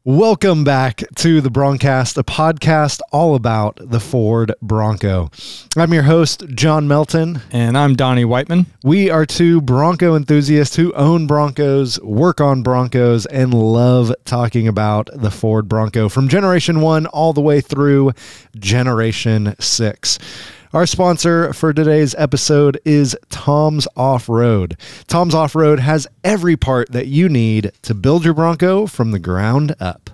Welcome back to the BronCast, a podcast all about the Ford Bronco. I'm your host, John Melton. And I'm Donnie Whiteman. We are two Bronco enthusiasts who own Broncos, work on Broncos, and love talking about the Ford Bronco from Generation 1 all the way through Generation 6. Our sponsor for today's episode is Tom's Offroad. Tom's Offroad has every part that you need to build your Bronco from the ground up.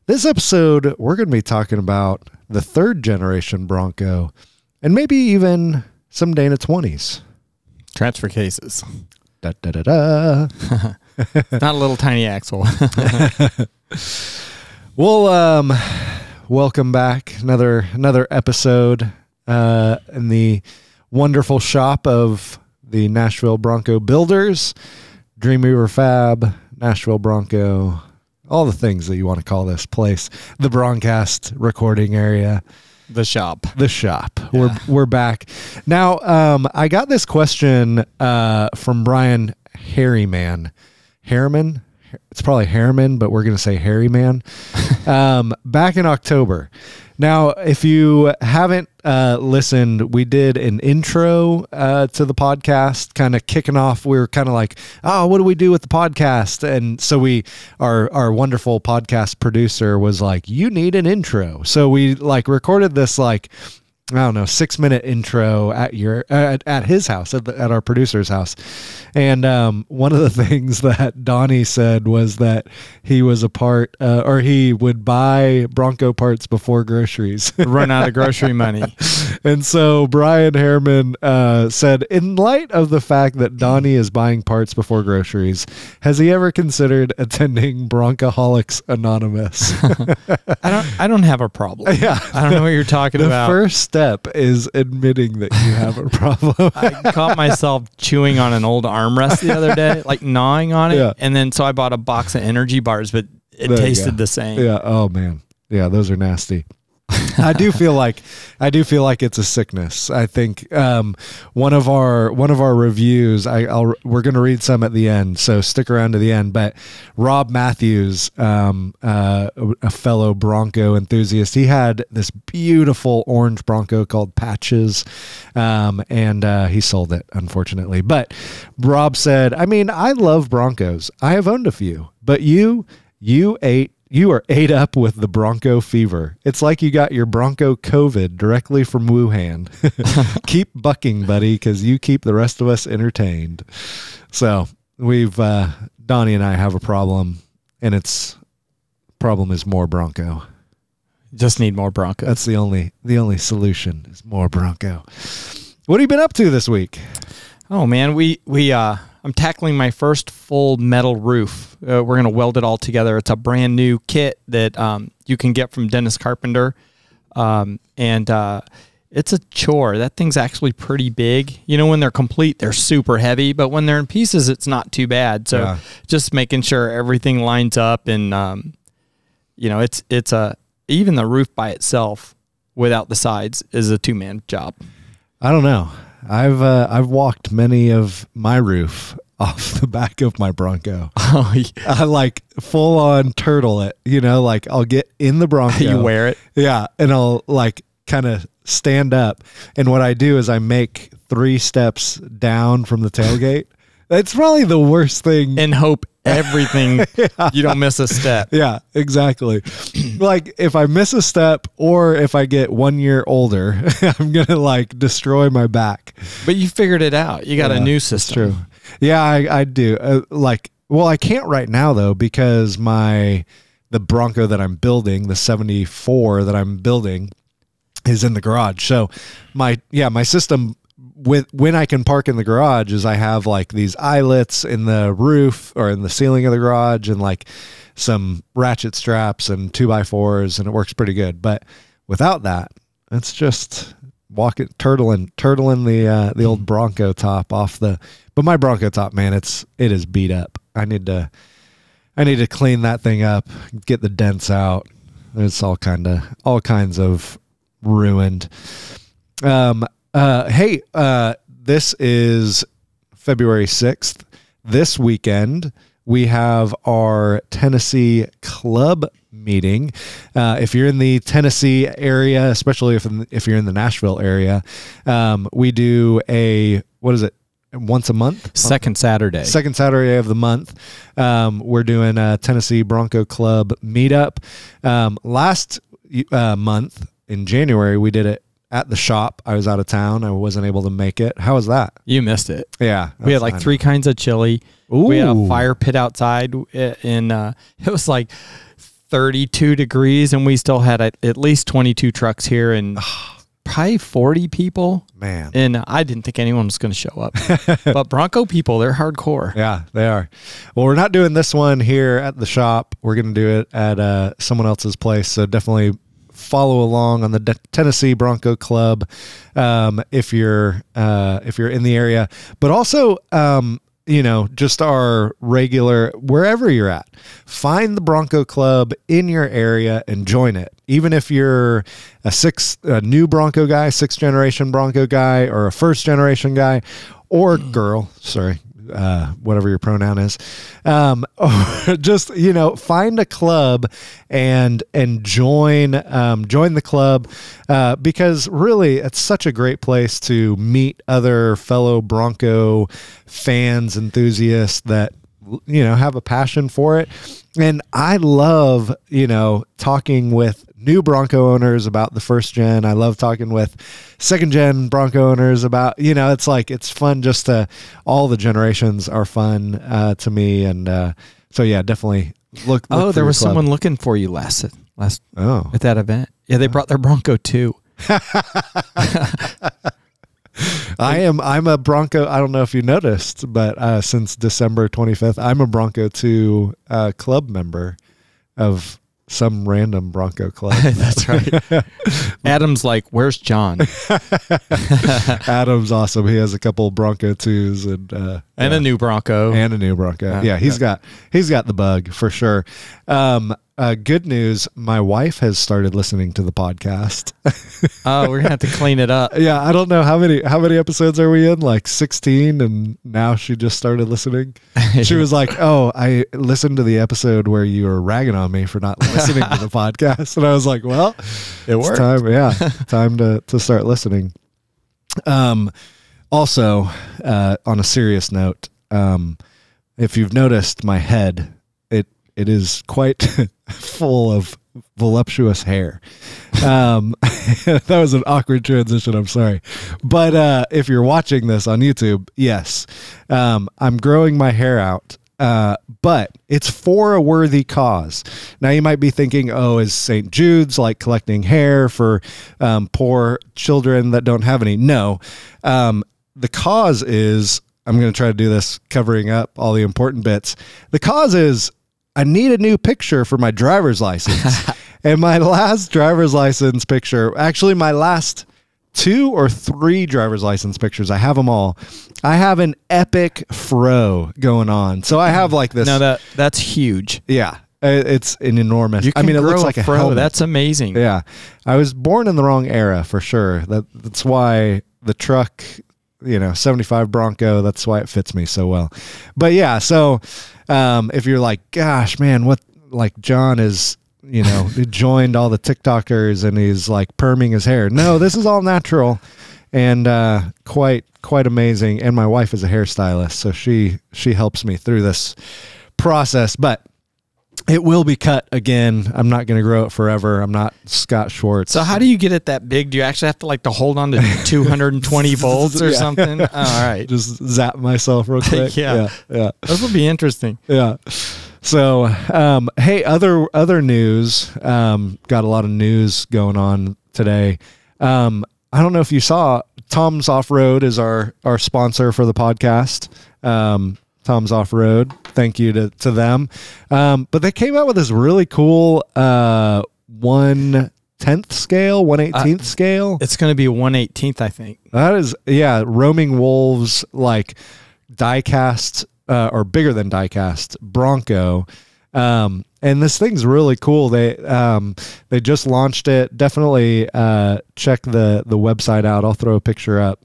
This episode, we're going to be talking about the third generation Bronco and maybe even some Dana 20s. Transfer cases. Da, da, da, da. Not a little tiny axle. Well, welcome back. Another episode in the wonderful shop of the Nashville Bronco builders, Dreamweaver Fab, Nashville Bronco, all the things that you want to call this place, the BronCast recording area, The shop. Yeah. We're back now. I got this question from Brian Harryman. Harriman. It's probably Harriman, but we're going to say Harryman. Back in October. Now, if you haven't listened, we did an intro to the podcast, kind of kicking off. We were kind of like, oh, what do we do with the podcast? And so our wonderful podcast producer was like, you need an intro. So we recorded this 6-minute intro at his house, at our producer's house. And one of the things that Donnie said was that he was he would buy Bronco parts before groceries. Run out of grocery money. And so Brian Harriman said, in light of the fact that Donnie is buying parts before groceries, has he ever considered attending Broncoholics Anonymous? I don't have a problem. Yeah. I don't know what you're talking about. The first step is admitting that you have a problem. I caught myself chewing on an old armrest the other day, like gnawing on it. Yeah. And then so I bought a box of energy bars, but it tasted the same. Yeah. Oh man. Yeah, those are nasty. I do feel like it's a sickness. I think one of our reviews. We're going to read some at the end, so stick around to the end. But Rob Matthews, a fellow Bronco enthusiast, he had this beautiful orange Bronco called Patches, and he sold it, unfortunately. But Rob said, I mean, I love Broncos. I have owned a few, but you are ate up with the Bronco fever. It's like you got your Bronco COVID directly from Wuhan. Keep bucking, buddy, because you keep the rest of us entertained. So Donnie and I have a problem, and problem is more Bronco. Just need more Bronco. That's the only solution is more Bronco. What have you been up to this week? Oh man, I'm tackling my first full metal roof. We're going to weld it all together. It's a brand new kit that you can get from Dennis Carpenter. And it's a chore. That thing's actually pretty big. You know, when they're complete, they're super heavy, but when they're in pieces, it's not too bad. So just making sure everything lines up and, even the roof by itself without the sides is a two-man job. I don't know. I've walked many of my roof off the back of my Bronco. Oh, yeah. I full on turtle it, I'll get in the Bronco. You wear it? Yeah. And I'll kind of stand up. And what I do is I make 3 steps down from the tailgate. That's probably the worst thing. And hope everything, you don't miss a step. Yeah, exactly. If I miss a step or if I get 1 year older, I'm going to destroy my back. But you figured it out. You got a new system. That's true. Yeah, I do. I can't right now though, because the Bronco that I'm building, the 74 that I'm building, is in the garage. So my system when I can park in the garage is I have these eyelets in the roof or in the ceiling of the garage and some ratchet straps and 2x4s, and it works pretty good. But without that, it's just turtling the old Bronco top off the. But my Bronco top, man, it is beat up. I need to clean that thing up, get the dents out. It's all kinds of ruined. Hey, this is February 6th. This weekend, we have our Tennessee club meeting. If you're in the Tennessee area, especially if you're in the Nashville area, we do once a month? Second Saturday of the month. We're doing a Tennessee Bronco Club meetup. Last month in January, we did it at the shop. I was out of town. I wasn't able to make it. How was that? You missed it. Yeah. We had like 3 kinds of chili. Ooh. We had a fire pit outside, and it was like 32 degrees, and we still had at least 22 trucks here and probably 40 people. Man. And I didn't think anyone was going to show up. But Bronco people, they're hardcore. Yeah, they are. Well, we're not doing this one here at the shop. We're going to do it at someone else's place. So definitely follow along on the Tennessee Bronco Club if you're in the area, but also just our regular, wherever you're at, find the Bronco Club in your area and join it. Even if you're a new Bronco guy, 6th generation Bronco guy, or a 1st generation guy or girl, whatever your pronoun is, or just, find a club and join the club, because really it's such a great place to meet other fellow Bronco fans, enthusiasts that, have a passion for it. And I love, talking with new Bronco owners about the 1st gen. I love talking with 2nd gen Bronco owners about, it's fun just all the generations are fun to me. And so, yeah, definitally look there was someone looking for you last at that event. Yeah, they brought their Bronco too. I'm a Bronco. I don't know if you noticed, but since December 25th, I'm a Bronco 2 club member of some random Bronco club. That's right. Adam's like, where's John? Adam's awesome. He has a couple Bronco 2s and a new Bronco. Yeah, he's got the bug for sure. Good news, my wife has started listening to the podcast. Oh, we're gonna have to clean it up. Yeah, I don't know how many episodes are we in? Like 16, and now she just started listening. She was like, "Oh, I listened to the episode where you were ragging on me for not listening to the podcast," and I was like, "Well, it worked. Time to start listening." Also, on a serious note, if you've noticed my head, it is quite full of voluptuous hair. That was an awkward transition. I'm sorry. But if you're watching this on YouTube, yes, I'm growing my hair out. But it's for a worthy cause. Now you might be thinking, oh, is St. Jude's like collecting hair for poor children that don't have any? No. The cause is, I'm going to try to do this covering up all the important bits. The cause is, I need a new picture for my driver's license. And my last driver's license picture, actually my last 2 or 3 driver's license pictures, I have them all. I have an epic fro going on. So I have like this. No, that's huge. Yeah. It's an enormous. You can it looks like a fro. helmet. That's amazing. Yeah. I was born in the wrong era for sure. That's why the truck, 75 Bronco, that's why it fits me so well. But yeah, so if you're like, gosh, man, what, like John is, he joined all the TikTokers and he's like perming his hair. No, this is all natural and quite amazing. And my wife is a hairstylist, so she helps me through this process. But it will be cut again. I'm not going to grow it forever. I'm not Scott Schwartz. So how do you get it that big? Do you actually have to hold on to 220 volts or something? Oh, all right. Just zap myself real quick. Yeah. This will be interesting. Yeah. So, hey, other news, got a lot of news going on today. I don't know if you saw, Tom's Offroad is our sponsor for the podcast. Tom's Offroad. Thank you to them. But they came out with this really cool 1/10 scale, 1/18 scale. It's going to be a 1/18, I think. That is, yeah, Roaming Wolves, like die-cast or bigger than die-cast Bronco. And this thing's really cool. They just launched it. Definitely check the website out. I'll throw a picture up.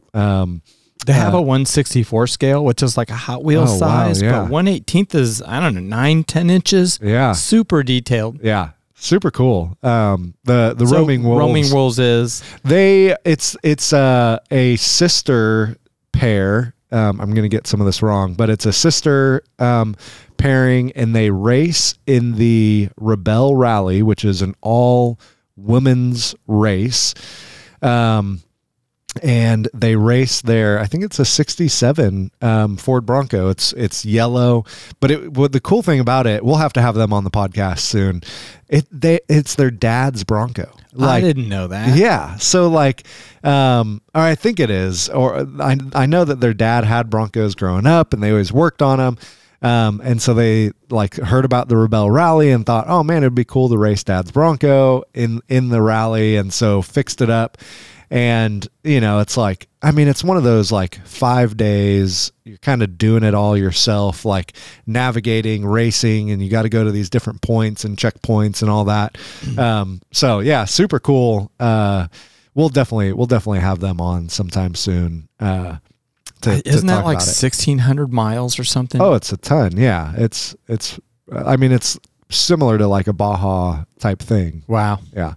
They have a 1/64 scale, which is like a Hot Wheels size, yeah. but 1/18 is, I don't know, 9-10 inches. Yeah. Super detailed. Yeah. Super cool. The Roaming Wolves. Roaming Wolves is it's a sister pair. I'm going to get some of this wrong, but it's a sister pairing, and they race in the Rebel Rally, which is an all women's race. And they race there. I think it's a 67 Ford Bronco. It's yellow, but the cool thing about it, we'll have to have them on the podcast soon. It's their dad's Bronco. I didn't know that. Yeah. So like, or I think it is, or I know that their dad had Broncos growing up, and they always worked on them. And so they like heard about the Rebel Rally and thought, oh man, it'd be cool to race dad's Bronco in the rally. And so fixed it up. And, it's like, I mean, it's one of those like 5 days, you're kind of doing it all yourself, like navigating, racing, and you got to go to these different points and checkpoints and all that. So yeah, super cool. We'll definitely have them on sometime soon. Isn't that like 1,600 miles or something? Oh, it's a ton. Yeah. It's similar to like a Baja type thing. Wow. Yeah.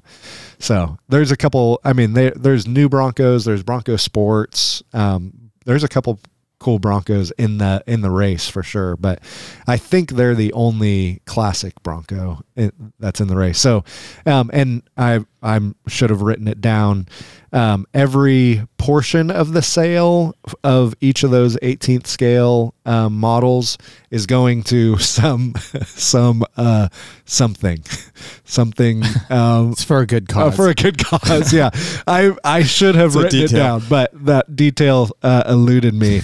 So there's a couple, there's new Broncos, there's Bronco Sports. There's a couple cool Broncos in the race for sure, but I think they're the only classic Bronco that's in the race. So, and I should have written it down. Every portion of the sale of each of those 18th scale models is going to something. It's for a good cause. For a good cause, yeah. I should have written it down, but that detail eluded me.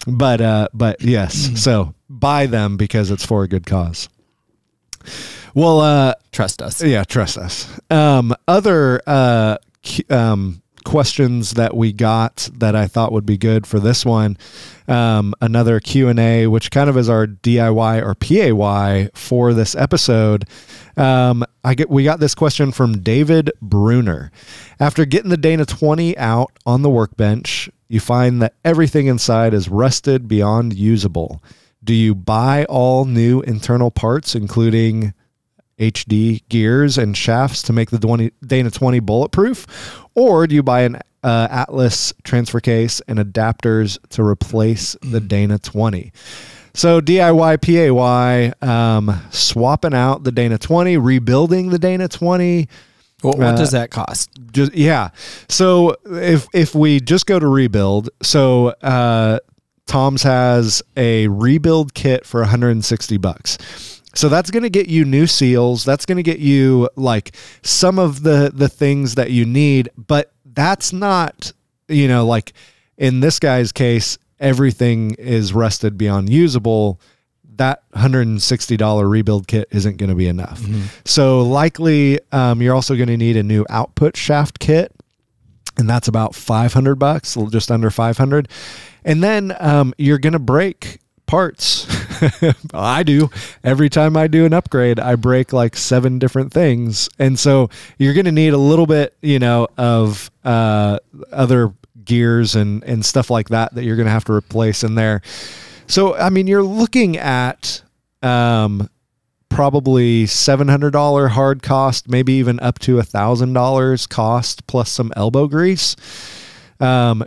But yes, so buy them because it's for a good cause. Well, trust us. Yeah, trust us. Other questions that we got that I thought would be good for this one. Another Q&A, which kind of is our DIY or PAY for this episode. We got this question from David Bruner. After getting the Dana 20 out on the workbench, you find that everything inside is rusted beyond usable. Do you buy all new internal parts, including HD gears and shafts, to make the Dana 20 bulletproof? Or do you buy an Atlas transfer case and adapters to replace the Dana 20? So DIY, PAY, swapping out the Dana 20, rebuilding the Dana 20. What does that cost? So if we just go to rebuild, so Tom's has a rebuild kit for $160. So that's going to get you new seals. That's going to get you like some of the things that you need, but that's not, like in this guy's case, everything is rusted beyond usable. That $160 rebuild kit isn't going to be enough. Mm-hmm. So likely you're also going to need a new output shaft kit, and that's about $500, just under 500. And then you're going to break parts. I do. Every time I do an upgrade, I break like 7 different things. And so you're going to need a little bit, of other gears and stuff like that you're going to have to replace in there. So, you're looking at probably $700 hard cost, maybe even up to $1,000 cost plus some elbow grease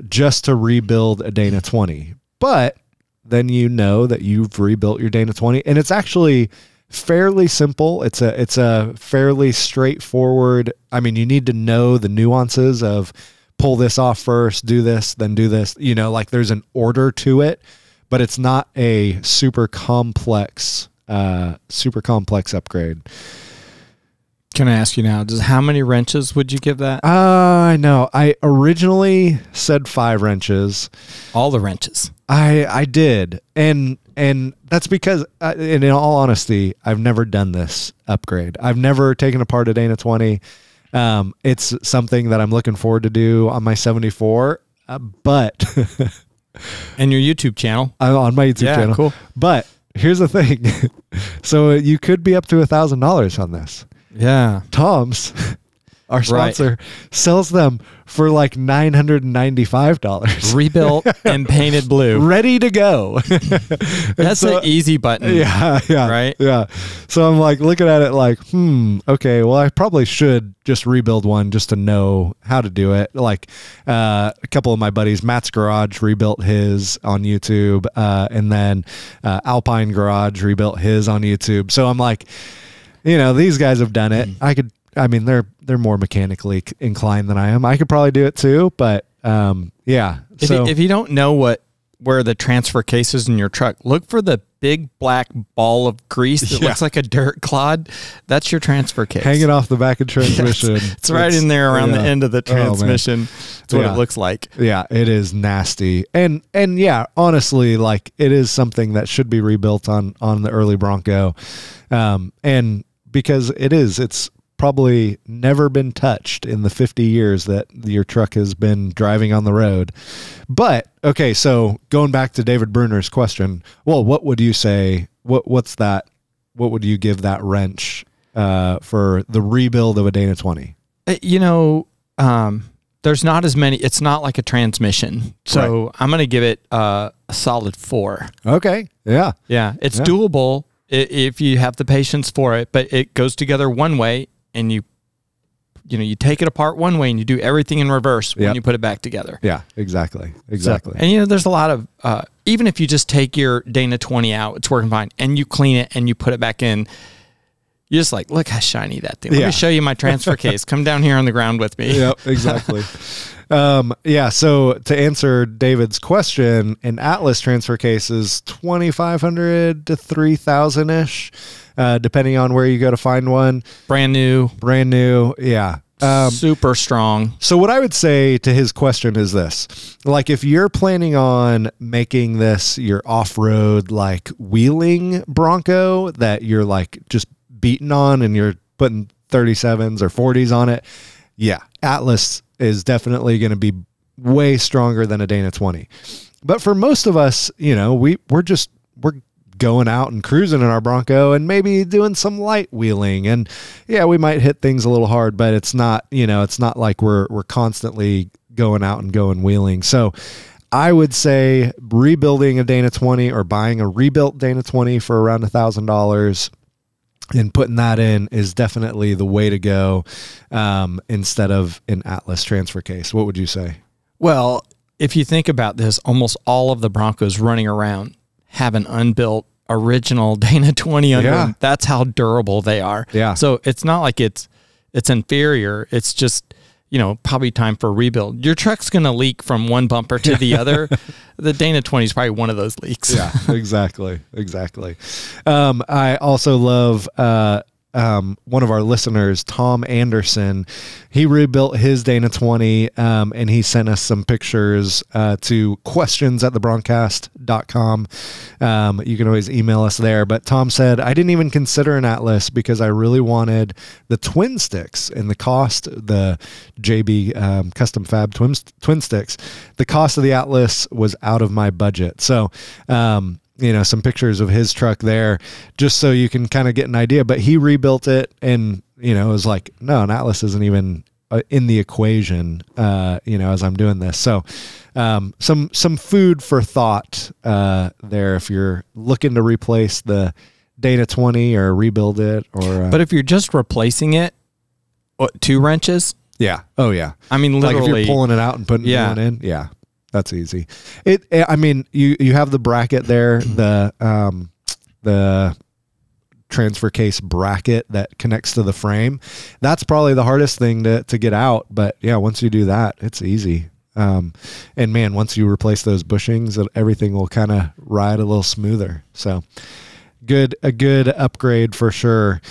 just to rebuild a Dana 20. But then that you've rebuilt your Dana 20, and it's actually fairly simple. It's a fairly straightforward. You need to know the nuances of pull this off first, do this, then do this. Like there's an order to it, but it's not a super complex upgrade. Can I ask you now, how many wrenches would you give that? I know. I originally said 5 wrenches. All the wrenches. I did. And that's because, in all honesty, I've never done this upgrade. I've never taken apart a Dana 20. It's something that I'm looking forward to do on my 74. But and your YouTube channel. On my YouTube channel. Cool. But here's the thing. So you could be up to $1,000 on this. Yeah. Tom's our sponsor, sells them for like $995. Rebuilt and painted blue. Ready to go. That's an easy button. Yeah. Right? Yeah. So I'm like looking at it like, okay, well, I probably should just rebuild one just to know how to do it. Like a couple of my buddies, Matt's Garage rebuilt his on YouTube, and then Alpine Garage rebuilt his on YouTube. So I'm like, these guys have done it. They're more mechanically inclined than I am. I could probably do it too, but yeah. If you don't know where the transfer case is in your truck, look for the big black ball of grease that looks like a dirt clod. That's your transfer case. Hanging off the back of transmission. It's right in there around the end of the transmission. That's what it looks like. Yeah, it is nasty. And yeah, honestly, like it is something that should be rebuilt on the early Bronco. And because it's probably never been touched in the 50 years that your truck has been driving on the road. But okay, so going back to David Bruner's question, well, what would you say? What's that? What would you give that wrench for the rebuild of a Dana 20? There's not as many. It's not like a transmission, so right. I'm going to give it a solid 4. Okay, yeah, it's doable if you have the patience for it. But it goes together one way. And you take it apart one way and you do everything in reverse when you put it back together. Yeah, exactly. So, and there's a lot of, even if you just take your Dana 20 out, it's working fine, and you clean it and you put it back in, you're just like, look how shiny that thing. Let me show you my transfer case. Come down here on the ground with me. Yep, exactly. So to answer David's question, an Atlas transfer case is $2,500 to $3,000-ish. Depending on where you go to find one. Brand new. Yeah. Super strong. So what I would say to his question is this, like if you're planning on making this your off-road, like wheeling Bronco that you're like just beating on and you're putting 37s or 40s on it. Yeah. Atlas is definitely going to be way stronger than a Dana 20. But for most of us, we're going out and cruising in our Bronco and maybe doing some light wheeling, and we might hit things a little hard, but it's not like we're constantly going out and going wheeling. So I would say rebuilding a Dana 20 or buying a rebuilt Dana 20 for around $1,000 and putting that in is definitely the way to go, instead of an Atlas transfer case. What would you say? Well, if you think about this, almost all of the Broncos running around have an unbuilt original Dana 20 under them. That's how durable they are. Yeah. So it's not like it's inferior. It's just, probably time for a rebuild. Your truck's going to leak from one bumper to the other. The Dana 20 is probably one of those leaks. Yeah, exactly. I also love one of our listeners, Tom Anderson. He rebuilt his Dana 20, and he sent us some pictures to questions@thebroncast.com. You can always email us there. But Tom said, I didn't even consider an Atlas because I really wanted the twin sticks, and the cost, the JB custom fab twin sticks, the cost of the Atlas was out of my budget. So, some pictures of his truck there just so you can kind of get an idea, but he rebuilt it and, it was like, no, an Atlas isn't even in the equation, as I'm doing this. So, some food for thought, there, if you're looking to replace the Dana 20 or rebuild it or, but if you're just replacing it, 2 wrenches. Yeah. Oh yeah. I mean, literally, like if you're pulling it out and putting one in. Yeah. That's easy. You have the bracket there, the transfer case bracket that connects to the frame. That's probably the hardest thing to get out. But yeah, once you do that, it's easy. And man, once you replace those bushings, everything will kind of ride a little smoother. So a good upgrade for sure.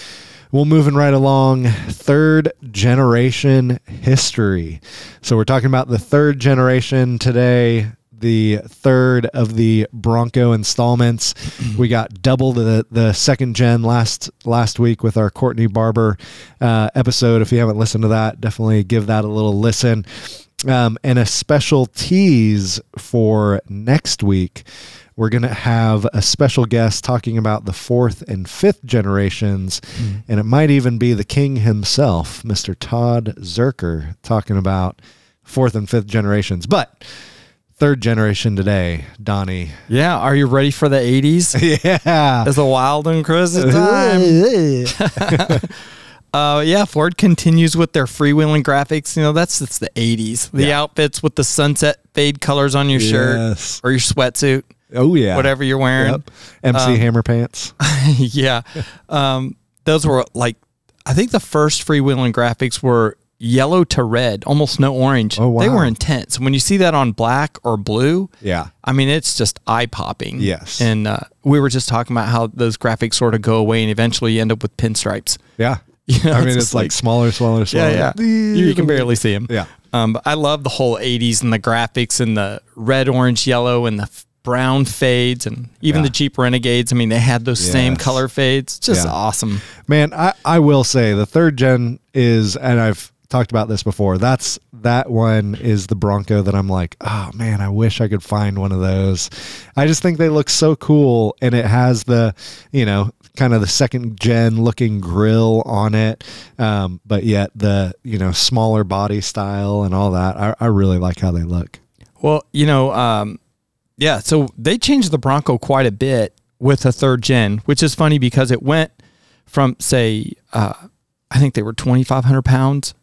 Well, moving right along, 3rd generation history. So we're talking about the 3rd generation today, the 3rd of the Bronco installments. We got double the 2nd gen last week with our Courtney Barber episode. If you haven't listened to that, definitely give that a little listen. And a special tease for next week. we're going to have a special guest talking about the 4th and 5th generations, and it might even be the king himself, Mr. Todd Zerker, talking about 4th and 5th generations. But 3rd generation today, Donnie. Yeah, are you ready for the 80s? Yeah. It's a wild and crazy time. Yeah, Ford continues with their freewheeling graphics. You know, it's the 80s. The outfits with the sunset fade colors on your shirt or your sweatsuit. Oh, yeah. Whatever you're wearing. Yep. MC Hammer pants. Yeah. Those were like, I think the first freewheeling graphics were yellow to red, almost no orange. Oh, wow. They were intense. When you see that on black or blue, yeah, I mean, it's just eye-popping. Yes. And we were just talking about how those graphics sort of go away and eventually you end up with pinstripes. Yeah. You know, I mean, it's like smaller. Yeah, yeah. You can barely see them. Yeah. But I love the whole 80s and the graphics and the red, orange, yellow, and the brown fades, and even the Jeep Renegades. I mean, they had those same color fades. Just awesome. Man, I will say the 3rd gen is, and I've talked about this before, that one is the Bronco that I'm like, oh man, I wish I could find one of those. I just think they look so cool, and it has the, you know, kind of the 2nd gen looking grill on it, but yet the, you know, smaller body style and all that. I really like how they look. Well, you know, yeah, so they changed the Bronco quite a bit with the 3rd gen, which is funny because it went from, say, I think they were 2,500 pounds,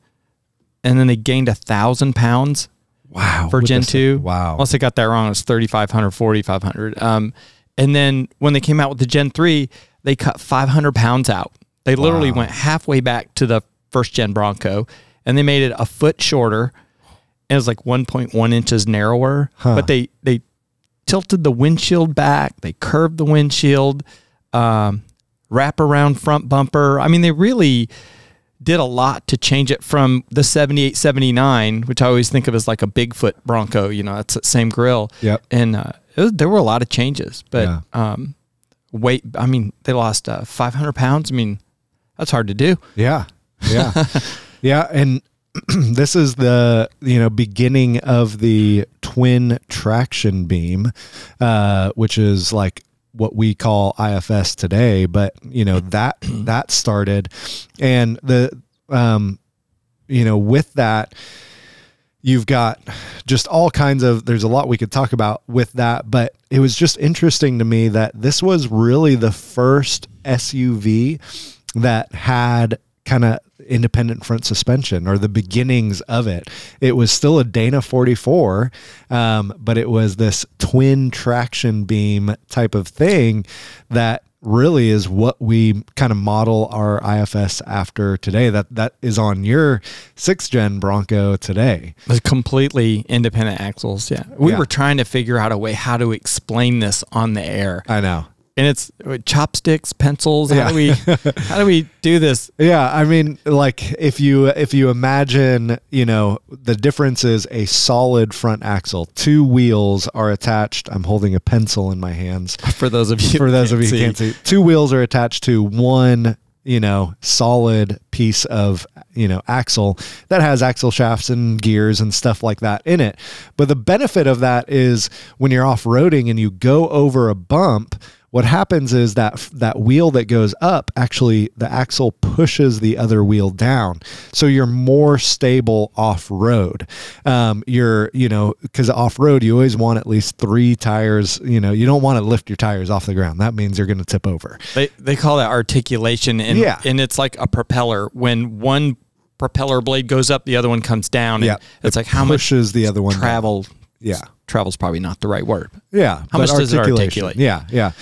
and then they gained 1,000 pounds. Wow. For Gen 2. Wow. Unless I got that wrong, it was 3,500, 4,500. And then when they came out with the Gen 3, they cut 500 pounds out. They literally went halfway back to the 1st gen Bronco, and they made it a foot shorter. And it was like 1.1 inches narrower. But they tilted the windshield back. They curved the windshield, wrap around front bumper. I mean, they really did a lot to change it from the 78, 79, which I always think of as like a Bigfoot Bronco. You know, that's the same grill. Yep. And there were a lot of changes, but weight, I mean, they lost 500 pounds. I mean, that's hard to do. Yeah. Yeah. Yeah. And this is the, you know, beginning of the twin traction beam, which is like what we call IFS today, but you know, that started, and the, you know, with that, you've got just all kinds of, there's a lot we could talk about with that, but it was just interesting to me that this was really the first SUV that had kind of independent front suspension, or the beginnings of it. It was still a Dana 44, but it was this twin traction beam type of thing that really is what we kind of model our IFS after today. That is on your 6th gen Bronco today. Completely independent axles. Yeah. We were trying to figure out a way how to explain this on the air. I know. And it's chopsticks, pencils. How do we do this? Yeah, I mean, like if you imagine, you know, the difference is a solid front axle. 2 wheels are attached. I'm holding a pencil in my hands. For those of you who can't see. 2 wheels are attached to one, you know, solid piece of, you know, axle that has axle shafts and gears and stuff like that in it. But the benefit of that is when you're off-roading and you go over a bump, what happens is that wheel that goes up, actually the axle pushes the other wheel down. So you're more stable off-road. You know, because off-road, you always want at least 3 tires. You know, you don't want to lift your tires off the ground. That means you're going to tip over. They call that articulation. And, and it's like a propeller. When one propeller blade goes up, the other one comes down. And it's like how much pushes the other one travel. Down. Yeah. Travel's probably not the right word. Yeah. How much does it articulate? Yeah. Yeah.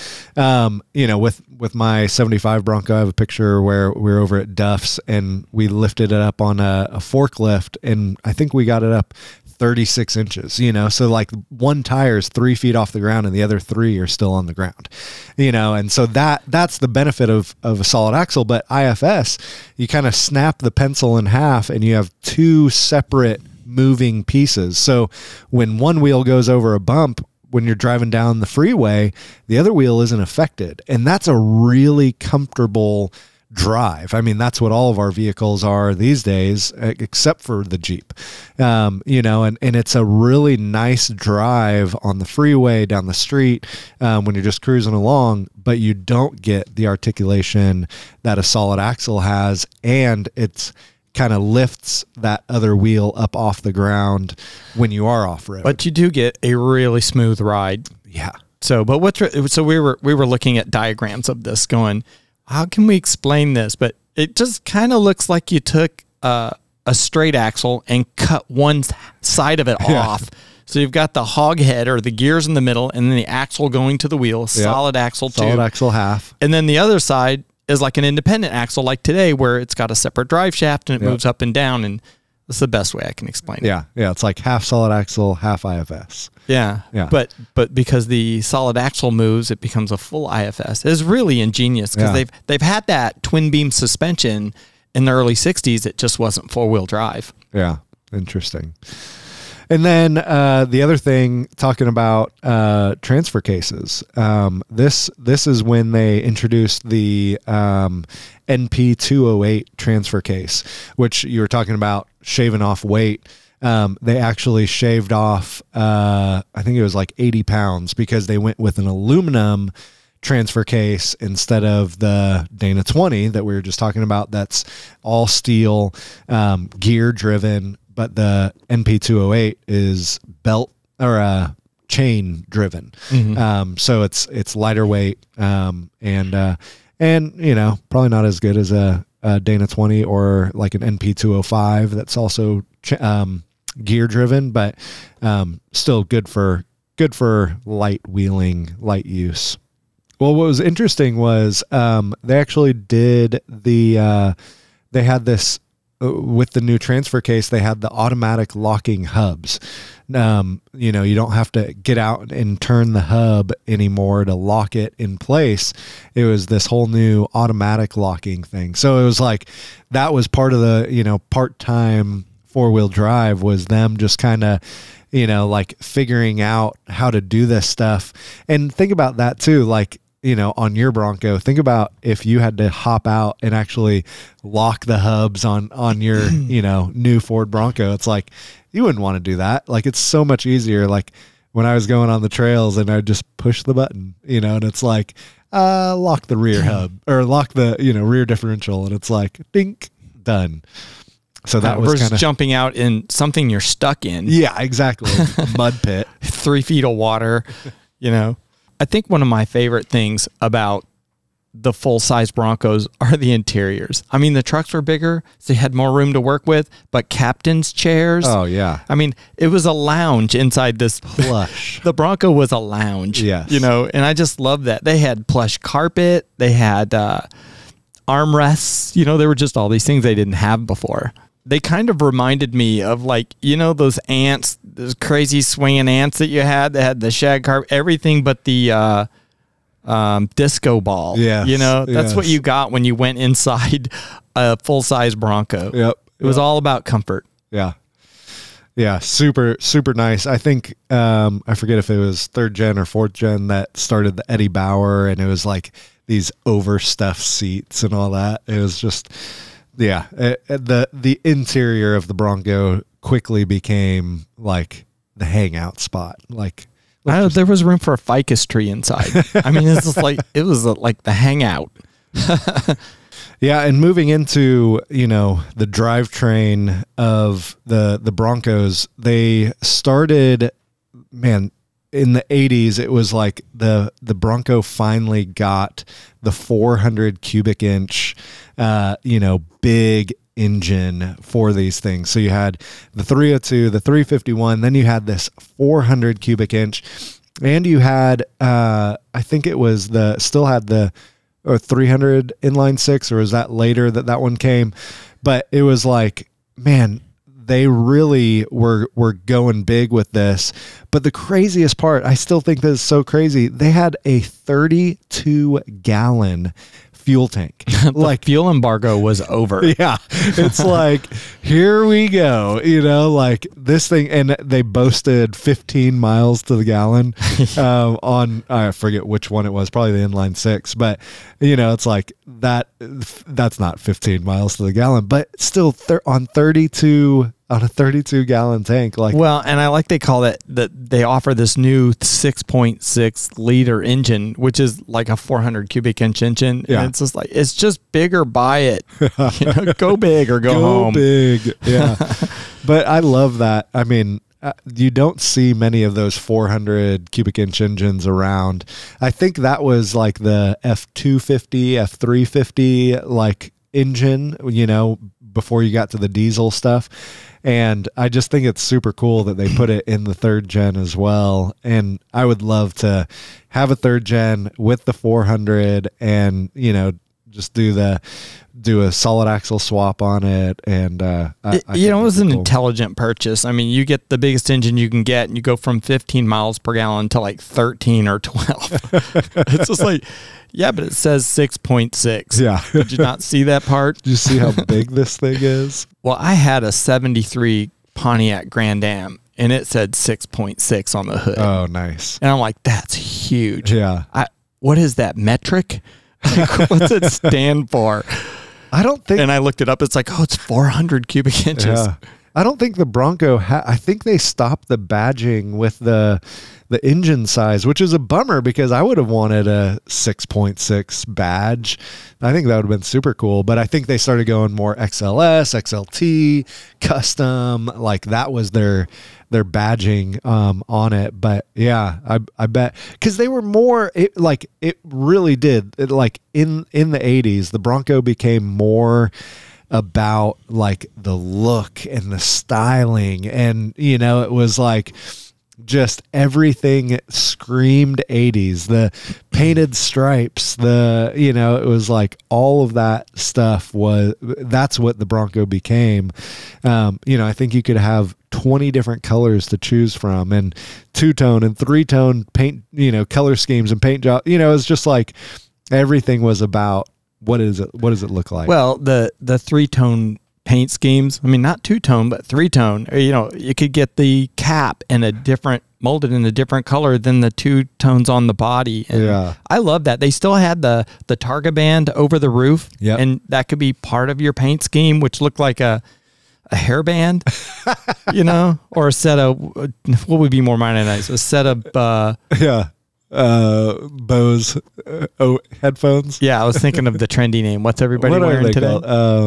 You know, with my 75 Bronco, I have a picture where we were over at Duff's and we lifted it up on a forklift, and I think we got it up 36 inches, you know, so like one tire is 3 feet off the ground and the other 3 are still on the ground, you know, and so that's the benefit of a solid axle. But IFS, you kind of snap the pencil in half and you have 2 separate moving pieces. So when one wheel goes over a bump, when you're driving down the freeway, the other wheel isn't affected. And that's a really comfortable drive. I mean, that's what all of our vehicles are these days, except for the Jeep. You know, and it's a really nice drive on the freeway, down the street, when you're just cruising along, but you don't get the articulation that a solid axle has, and it's kind of lifts that other wheel up off the ground when you are off-road. But you do get a really smooth ride. Yeah. So, but so we were looking at diagrams of this, going, how can we explain this? But it just kind of looks like you took a straight axle and cut one side of it off. So you've got the hog head, or the gears in the middle, and then the axle going to the wheel, solid axle too. Solid axle half. And then the other side is like an independent axle, like today, where it's got a separate drive shaft and it moves up and down. And that's the best way I can explain it. Yeah. Yeah. It's like half solid axle, half IFS. Yeah. Yeah. But because the solid axle moves, it becomes a full IFS. It's really ingenious, because they've had that twin beam suspension in the early 60s. It just wasn't 4-wheel drive. Yeah. Interesting. And then the other thing, talking about transfer cases, this is when they introduced the NP208 transfer case, which you were talking about shaving off weight. They actually shaved off, I think it was like 80 pounds, because they went with an aluminum transfer case instead of the Dana 20 that we were just talking about. That's all steel, gear driven. But the NP208 is belt or chain driven. So it's lighter weight, and you know, probably not as good as a Dana 20 or like an NP205 that's also gear driven, but still good for light wheeling, light use. Well, what was interesting was they actually did they had this. With the new transfer case, they had the automatic locking hubs. You know, you don't have to get out and turn the hub anymore to lock it in place. It was this whole new automatic locking thing. So it was like, that was part of the, you know, part-time 4-wheel drive, was them just kind of, you know, like figuring out how to do this stuff. And think about that too. Like, you know, on your Bronco, think about if you had to hop out and actually lock the hubs on your, you know, new Ford Bronco. It's like, you wouldn't want to do that. Like, it's so much easier. Like when I was going on the trails and I just push the button, you know, and it's like, lock the rear hub, or lock the, you know, rear differential. And it's like, dink, done. So that was kind of jumping out in something you're stuck in. Yeah, exactly. Mud pit, 3 feet of water, you know. I think one of my favorite things about the full-size Broncos are the interiors. I mean, the trucks were bigger, so you had more room to work with, but captain's chairs. Oh, yeah. I mean, it was a lounge inside this. Plush. The Bronco was a lounge. Yes. You know, and I just love that. They had plush carpet. They had armrests. You know, there were just all these things they didn't have before. They kind of reminded me of, like, you know, those ants, those crazy swinging ants that you had. They had the shag carpet, everything but the disco ball. Yeah, you know, that's what you got when you went inside a full-size Bronco. Yep. It was all about comfort. Yeah. Yeah. Super, super nice. I think, I forget if it was 3rd gen or 4th gen that started the Eddie Bauer, and it was like these overstuffed seats and all that. It was just, yeah, the interior of the Bronco quickly became like the hangout spot. Like, there was room for a ficus tree inside. I mean, it's just like, it was like the hangout. Yeah, and moving into, you know, the drivetrain of the Broncos, they started, man, in the 80s, it was like the Bronco finally got the 400 cubic inch, you know, big engine for these things. So you had the 302, the 351, then you had this 400 cubic inch, and you had, I think it was still had the 300 inline six, or was that later that one came? But it was like, man, they really were going big with this. But the craziest part, I still think this is so crazy, they had a 32 gallon fuel tank. Like fuel embargo was over. Yeah. It's like, here we go, you know, like this thing. And they boasted 15 miles to the gallon on, I forget which one it was, probably the inline six, but you know, it's like that's not 15 miles to the gallon, but still on a 32 gallon tank. Like, well, and I like they call it that they offer this new 6.6 liter engine, which is like a 400 cubic inch engine. Yeah. And it's just like, it's just bigger, buy it. You know, go big or go home. Big. Yeah. But I love that. I mean, you don't see many of those 400 cubic inch engines around. I think that was like the F250, F350 like engine, you know, before you got to the diesel stuff. And I just think it's super cool that they put it in the third gen as well. And I would love to have a third gen with the 400 and, you know, just do a solid axle swap on it. And it was an intelligent purchase. I mean, you get the biggest engine you can get and you go from 15 miles per gallon to like 13 or 12. It's just like, yeah, but it says 6.6. Yeah. Did you not see that part? Did you see how big this thing is? Well, I had a 73 Pontiac Grand Am and it said 6.6 on the hood. Oh, nice. And I'm like, that's huge. Yeah. What is that, metric? Like, what's it stand for? I don't think. And I looked it up. It's like, oh, it's 400 cubic inches. Yeah. I don't think the Bronco. I think they stopped the badging with the engine size, which is a bummer because I would have wanted a 6.6 badge. I think that would have been super cool. But I think they started going more XLS, XLT, custom. Like that was their badging on it. But yeah, I bet because they were more it really did like in the 80s the Bronco became more about like the look and the styling, and you know, it was like just everything screamed 80s, the painted stripes, you know, it was like all of that stuff that's what the Bronco became. You know, I think you could have 20 different colors to choose from, and two-tone and three-tone paint, you know, color schemes and paint job, you know, it's just like everything was about what does it look like? Well, the three-tone paint schemes, I mean, not two-tone, but three-tone, you know, you could get the cap in molded in a different color than the two tones on the body. And yeah. I love that. They still had the Targa band over the roof, yep. And that could be part of your paint scheme, which looked like a hairband, you know, or a set of, what would be more modernized? A set of, Bose headphones. Yeah, I was thinking of the trendy name. What's everybody wearing today?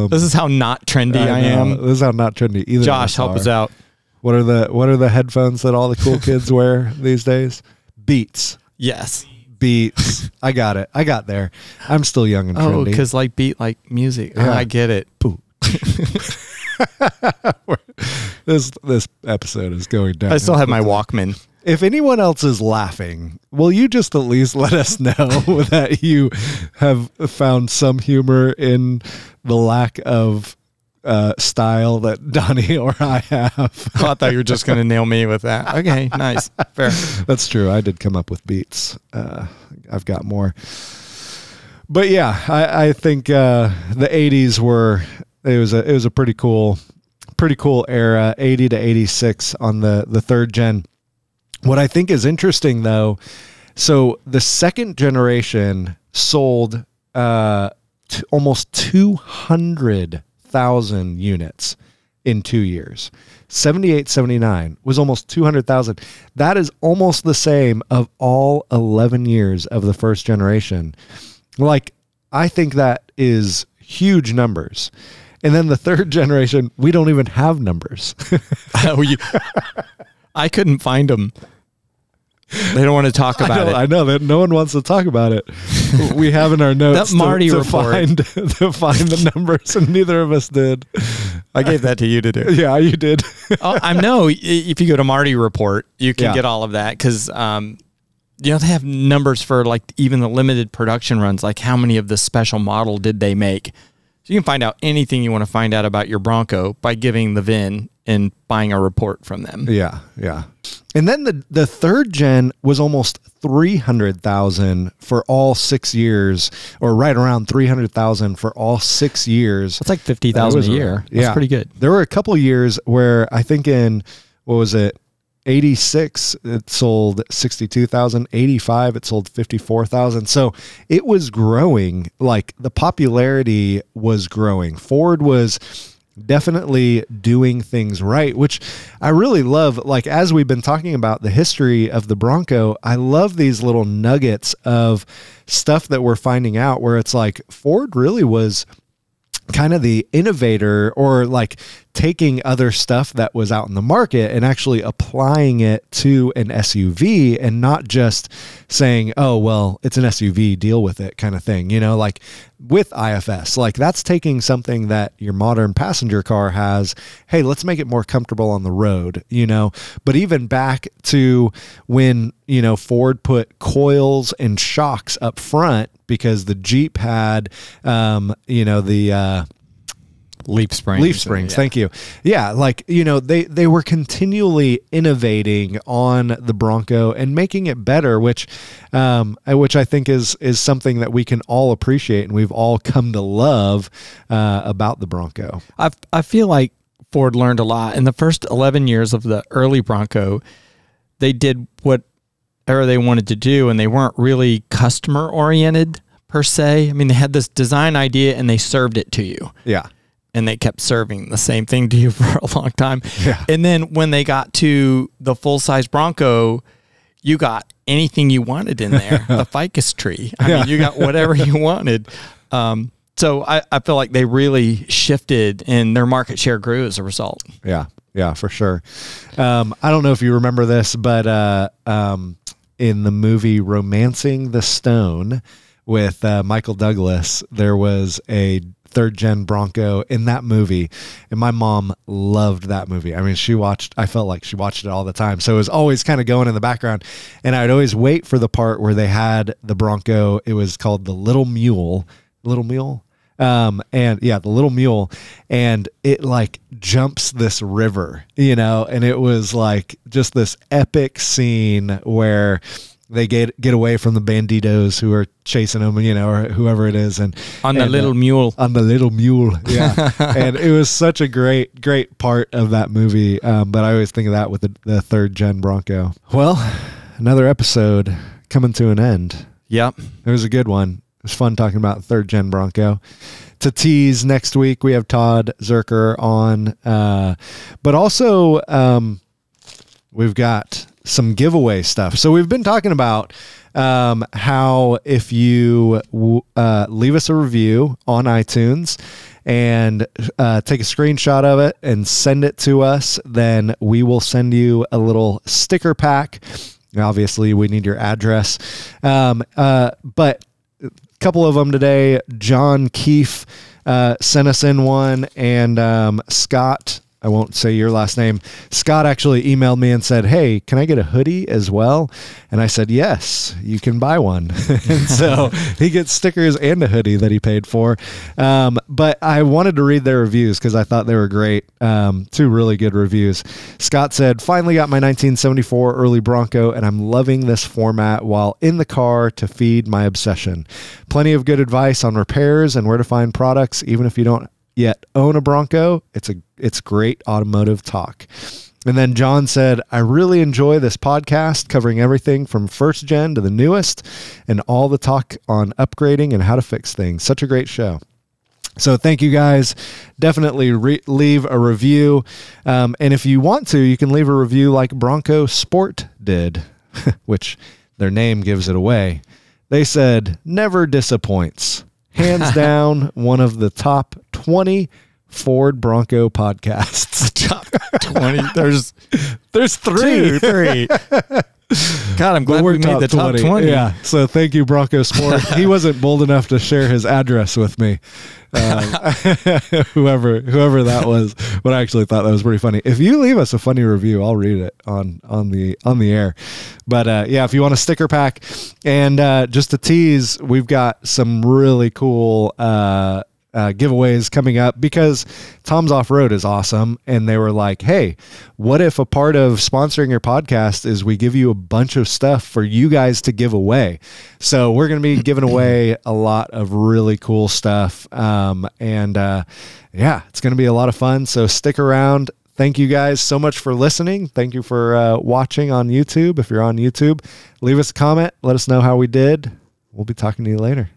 This is how not trendy I am. This is how not trendy either. Josh, help us out. What are the headphones that all the cool kids wear these days? Beats. Yes. Beats. I got it. I got there. I'm still young and trendy. Oh, because like beat like music. Yeah. Oh, I get it. Pooh. This episode is going down. I still have my Walkman. If anyone else is laughing, will you just at least let us know that you have found some humor in the lack of style that Donnie or I have? Oh, I thought you were just going to nail me with that. Okay, nice. Fair. That's true. I did come up with beats. I've got more. But yeah, I think the 80s it was a pretty cool era, 80 to 86 on the third gen. What I think is interesting, though, so the second generation sold almost 200,000 units in 2 years. 78, 79 was almost 200,000. That is almost the same of all 11 years of the first generation. Like, I think that is huge numbers. And then the third generation, we don't even have numbers. I couldn't find them. They don't want to talk about it. I know that no one wants to talk about it. We have in our notes that Marty to report to find the numbers, and neither of us did. I gave that to you to do. Yeah, you did. I know. If you go to Marty report, you can get all of that because you know, they have numbers for like even the limited production runs, like how many of the special model did they make. So you can find out anything you want to find out about your Bronco by giving the VIN and buying a report from them. Yeah, yeah. And then the third gen was almost 300,000 for all 6 years, or right around 300,000 for all 6 years. That's like 50,000 a year. That's pretty good. There were a couple years where I think in, what was it, 86 it sold 62,000, 85 it sold 54,000. So it was growing, like the popularity was growing. Ford was definitely doing things right, which I really love. Like, as we've been talking about the history of the Bronco, I love these little nuggets of stuff that we're finding out where it's like Ford really was kind of the innovator, or like taking other stuff that was out in the market and actually applying it to an SUV, and not just saying, oh, well, it's an SUV, deal with it kind of thing. You know, like with IFS, like that's taking something that your modern passenger car has. Hey, let's make it more comfortable on the road, you know. But even back to when, you know, Ford put coils and shocks up front because the Jeep had, you know, the Leaf springs. Leaf springs. Thank you. Yeah. Like, you know, they were continually innovating on the Bronco and making it better, which I think is something that we can all appreciate and we've all come to love about the Bronco. I feel like Ford learned a lot in the first 11 years of the early Bronco. They did whatever they wanted to do, and they weren't really customer oriented per se. I mean, they had this design idea and they served it to you. Yeah. And they kept serving the same thing to you for a long time. Yeah. And then when they got to the full-size Bronco, you got anything you wanted in there. The ficus tree. I mean, you got whatever you wanted. So I feel like they really shifted and their market share grew as a result. Yeah. Yeah, for sure. I don't know if you remember this, but in the movie Romancing the Stone with Michael Douglas, there was a third gen Bronco in that movie, and my mom loved that movie. I mean, I felt like she watched it all the time, so it was always kind of going in the background, and I'd always wait for the part where they had the Bronco. It was called the Little Mule, and yeah, the Little Mule, and it like jumps this river, you know, and it was like just this epic scene where they get away from the banditos who are chasing them, you know, or whoever it is, and on the little mule, yeah. And it was such a great part of that movie. But I always think of that with the third gen Bronco. Well, another episode coming to an end. Yep, it was a good one. It was fun talking about third gen Bronco. To tease, next week we have Todd Zerker on, but also we've got some giveaway stuff. So we've been talking about how if you leave us a review on iTunes and take a screenshot of it and send it to us, then we will send you a little sticker pack. Obviously, we need your address. But a couple of them today. John Keefe sent us in one, and Scott, I won't say your last name, Scott actually emailed me and said, hey, can I get a hoodie as well? And I said, yes, you can buy one. And so he gets stickers and a hoodie that he paid for. But I wanted to read their reviews because I thought they were great. Two really good reviews. Scott said, finally got my 1974 early Bronco, and I'm loving this format while in the car to feed my obsession. Plenty of good advice on repairs and where to find products, even if you don't yet own a Bronco. It's great automotive talk. And then John said, I really enjoy this podcast covering everything from first gen to the newest and all the talk on upgrading and how to fix things. Such a great show. So thank you guys. Definitely leave a review. And if you want to, you can leave a review like Bronco Sport did, which their name gives it away. They said, never disappoints. Hands down, one of the top 20 Ford Bronco podcasts. Top 20. There's three. God, I'm glad we made the top 20. Yeah. So thank you, Bronco Sport. He wasn't bold enough to share his address with me. Whoever that was, but I actually thought that was pretty funny. If you leave us a funny review, I'll read it on the air. But yeah, if you want a sticker pack, and just to tease, we've got some really cool giveaways coming up because Tom's Off-Road is awesome. And they were like, hey, what if a part of sponsoring your podcast is we give you a bunch of stuff for you guys to give away? So we're going to be giving away a lot of really cool stuff. Yeah, it's going to be a lot of fun. So stick around. Thank you guys so much for listening. Thank you for watching on YouTube. If you're on YouTube, leave us a comment. Let us know how we did. We'll be talking to you later.